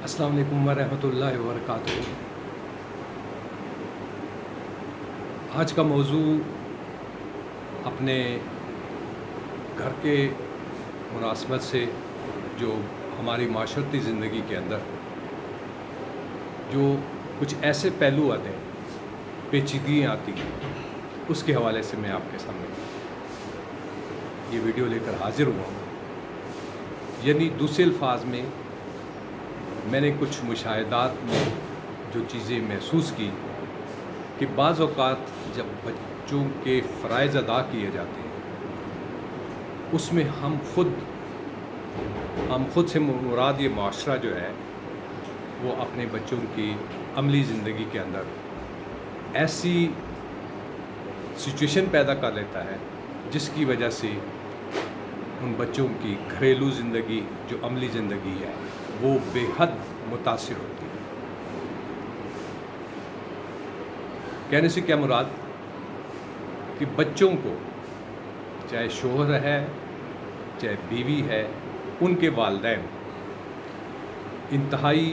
अस्सलाम वालेकुम वरहमतुल्लाहि वबरकातुहू। आज का मौजू अपने घर के मुनासबत से जो हमारी माशरती ज़िंदगी के अंदर जो कुछ ऐसे पहलू आते हैं, पेचीदगियाँ आती हैं, उसके हवाले से मैं आपके सामने ये वीडियो लेकर हाजिर हुआ हूँ। यानी दूसरे अल्फाज में मैंने कुछ मुशाहिदात में जो चीज़ें महसूस की कि बाज़ औक़ात जब बच्चों के फ़राइज़ अदा किए जाते हैं, उसमें हम खुद से मुराद ये माशरा जो है वो अपने बच्चों की अमली ज़िंदगी के अंदर ऐसी सिचुएशन पैदा कर लेता है जिसकी वजह से उन बच्चों की घरेलू ज़िंदगी जो अमली ज़िंदगी है वो बेहद मुतासिर होती है। कहने से क्या मुराद कि बच्चों को चाहे शोहर है चाहे बीवी है, उनके वालिदैन इंतहाई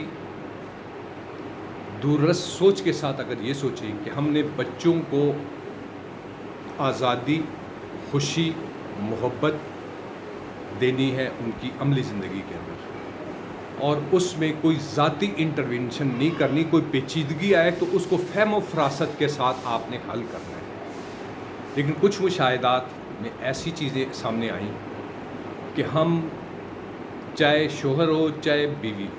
दूररस सोच के साथ अगर ये सोचें कि हमने बच्चों को आज़ादी, खुशी, मोहब्बत देनी है उनकी अमली ज़िंदगी के अंदर, और उसमें कोई ज़ाती इंटरवेंशन नहीं करनी, कोई पेचीदगी आए तो उसको फ़हम और फ़रासत के साथ आपने हल करना है। लेकिन कुछ मुशाहिदात में ऐसी चीज़ें सामने आईं कि हम चाहे शोहर हो चाहे बीवी हो,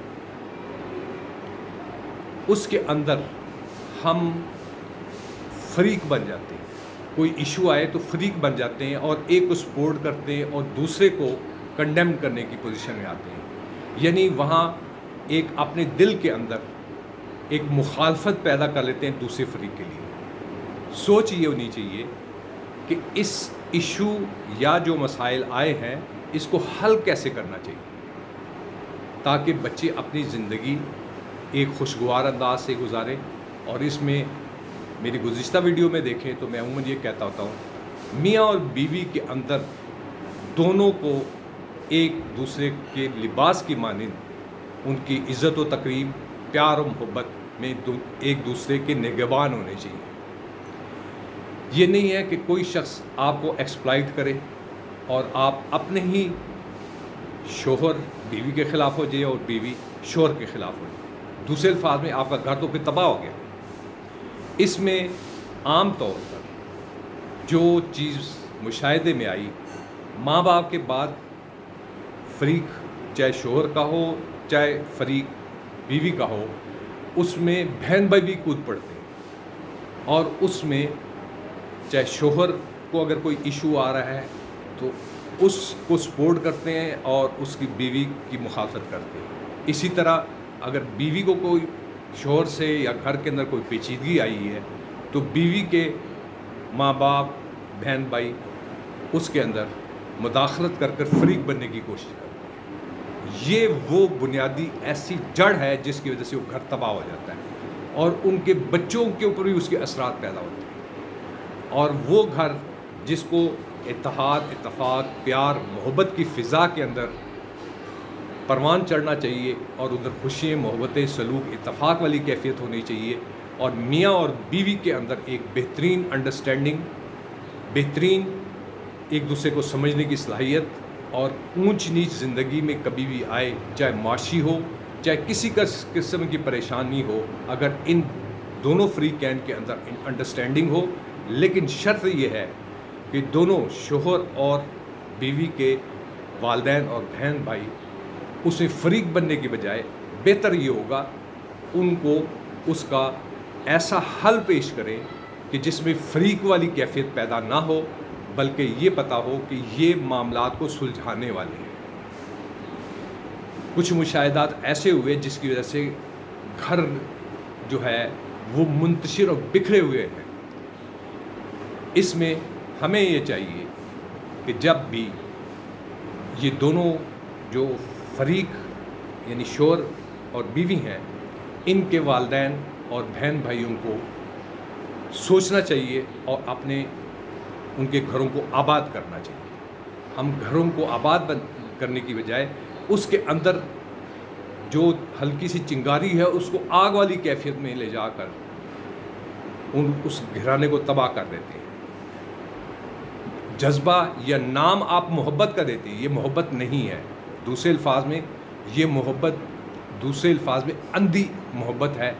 उसके अंदर हम फ़रीक बन जाते हैं। कोई इशू आए तो फ़रीक बन जाते हैं और एक को सपोर्ट करते हैं और दूसरे को कंडेम करने की पोजीशन में आते हैं। यानी वहाँ एक अपने दिल के अंदर एक मुखालफत पैदा कर लेते हैं दूसरे फरीक के लिए। सोच ये होनी चाहिए कि इस इशू या जो मसाइल आए हैं इसको हल कैसे करना चाहिए ताकि बच्चे अपनी ज़िंदगी एक खुशगवार अंदाज से गुजारें। और इसमें मेरी गुज़िश्ता वीडियो में देखें तो मैं अमूमन ये कहता होता हूँ, मियाँ और बीवी के अंदर दोनों को एक दूसरे के लिबास की मानिंद उनकी इज़्ज़त व तकरीम, प्यार और मोहब्बत में एक दूसरे के निगहबान होने चाहिए। ये नहीं है कि कोई शख्स आपको एक्सप्लॉइट करे और आप अपने ही शोहर बीवी के ख़िलाफ़ हो जाए और बीवी शोहर के ख़िलाफ़ हो जाए। दूसरे अल्फाज में आपका घर तो फिर तबाह हो गया। इसमें आम तौर पर जो चीज़ मुशाहिदे में आई, माँ बाप के बाद फरीक चाहे शोहर का हो चाहे फरीक बीवी का हो, उसमें बहन भाई भी कूद पड़ते हैं और उसमें चाहे शोहर को अगर कोई इशू आ रहा है तो उसको सपोर्ट करते हैं और उसकी बीवी की मुखालफत करते हैं। इसी तरह अगर बीवी को कोई शोहर से या घर के अंदर कोई पेचीदगी आई है तो बीवी के माँ बाप, बहन भाई उसके अंदर मुदाखलत कर फरीक बनने की कोशिश करते हैं। ये वो बुनियादी ऐसी जड़ है जिसकी वजह से वो घर तबाह हो जाता है और उनके बच्चों के ऊपर भी उसके असरात पैदा होते हैं। और वो घर जिसको इत्तेहाद, इत्तफाक, प्यार, मोहब्बत की फ़िज़ा के अंदर परवान चढ़ना चाहिए और उधर खुशियाँ, मोहब्बतें, सलूक, इत्तफाक वाली कैफियत होनी चाहिए और मियाँ और बीवी के अंदर एक बेहतरीन अंडरस्टैंडिंग, बेहतरीन एक दूसरे को समझने की सलाहियत और ऊंच नीच ज़िंदगी में कभी भी आए, चाहे माशी हो चाहे किसी का किस्म की परेशानी हो, अगर इन दोनों फरीकैन के अंदर अंडरस्टैंडिंग हो। लेकिन शर्त यह है कि दोनों शोहर और बीवी के वालिदैन और बहन भाई उसे फरीक बनने के बजाय बेहतर ये होगा उनको उसका ऐसा हल पेश करें कि जिसमें फरीक वाली कैफियत पैदा ना हो, बल्कि ये पता हो कि ये मामलात को सुलझाने वाले हैं। कुछ मुशाहिदात ऐसे हुए जिसकी वजह से घर जो है वो मुंतशिर और बिखरे हुए हैं। इसमें हमें ये चाहिए कि जब भी ये दोनों जो फरीक यानी शोहर और बीवी हैं, इनके वालिदैन और बहन भाइयों को सोचना चाहिए और अपने उनके घरों को आबाद करना चाहिए। हम घरों को आबाद करने की बजाय उसके अंदर جو ہلکی سی چنگاری ہے اس کو آگ والی کیفیت میں لے جا کر اس گھرانے کو تباہ کر دیتے ہیں. جذبہ یا نام آپ محبت کا دیتے ہیں، یہ محبت نہیں ہے. دوسرے الفاظ میں یہ محبت دوسرے الفاظ میں اندھی محبت ہے،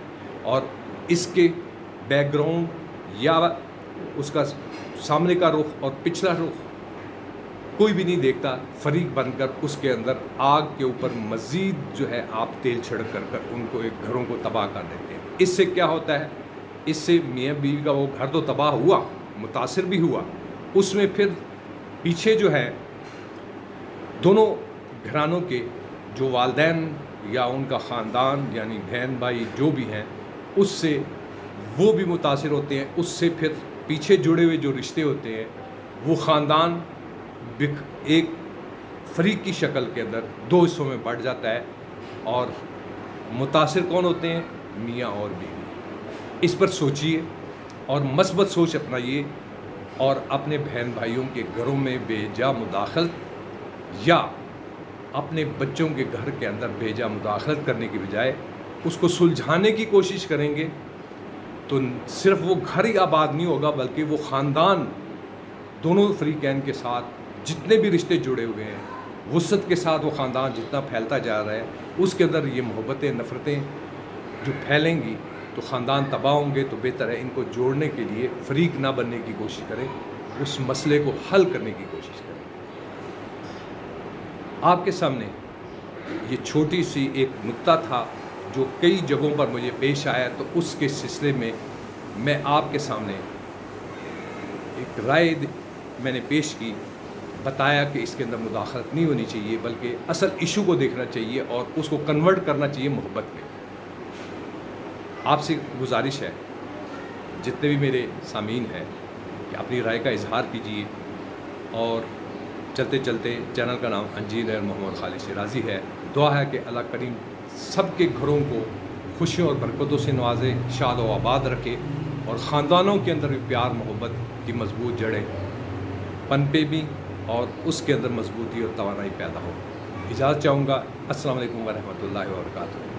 اور اس کے بیک گراؤنڈ یا اس کا سامنے کا رخ اور پچھلا رخ کوئی بھی نہیں دیکھتا. فریق بن کر اس کے اندر آگ کے اوپر مزید جو ہے آپ تیل چھڑک کر ان کو ایک گھروں کو تباہ کر دیتے ہیں. اس سے کیا ہوتا ہے؟ اس سے میاں بیوی کا وہ گھر تو تباہ ہوا، متاثر بھی ہوا، اس میں پھر پیچھے جو ہے دونوں گھرانوں کے جو والدین یا ان کا خاندان یعنی بہن بھائی جو بھی ہیں اس سے وہ بھی متاثر ہوتے ہیں. اس سے پھر پیچھے جڑے ہوئے جو رشتے ہوتے ہیں وہ خاندان ایک فریق کی شکل کے اندر دو حصوں میں بٹ جاتا ہے. اور متاثر کون ہوتے ہیں؟ میاں اور بیوی. اس پر سوچئے اور مثبت سوچ اپنائیے، اور اپنے بہن بھائیوں کے گھروں میں بے جا مداخلت یا اپنے بچوں کے گھر کے اندر بے جا مداخلت کرنے کی بجائے اس کو سلجھانے کی کوشش کریں گے تو صرف وہ گھر ہی آباد نہیں ہوگا بلکہ وہ خاندان دونوں فریقین کے ساتھ جتنے بھی رشتے جڑے ہوئے ہیں وسعت کے ساتھ وہ خاندان جتنا پھیلتا جا رہا ہے اس کے اندر یہ محبتیں نفرتیں جو پھیلیں گی تو خاندان تباہ ہوں گے. تو بہتر ہے ان کو جوڑنے کے لیے فریق نہ بننے کی کوشش کریں، اس مسئلے کو حل کرنے کی کوشش کریں. آپ کے سامنے یہ چھوٹی سی ایک نکتہ تھا جو کئی جگہوں پر مجھے پیش آیا، تو اس کے سلسلے میں میں آپ کے سامنے ایک رائے میں نے پیش کی، بتایا کہ اس کے اندر مداخلت نہیں ہونی چاہیے بلکہ اصل ایشو کو دیکھنا چاہیے اور اس کو کنورٹ کرنا چاہیے محبت میں. آپ سے گزارش ہے جتنے بھی میرے سامعین ہیں کہ اپنی رائے کا اظہار کیجیے، اور چلتے چلتے چینل کا نام انجینئر محمد خالد شیرازی ہے. دعا ہے کہ اللہ کریم سب کے گھروں کو خوشیوں اور برکتوں سے نوازے، شاد و آباد رکھے، اور خاندانوں کے اندر بھی پیار محبت کی مضبوط جڑیں پنپے بھی اور اس کے اندر مضبوطی اور توانائی پیدا ہو. اجازت چاہوں گا. السلام علیکم ورحمۃ اللہ وبرکاتہ.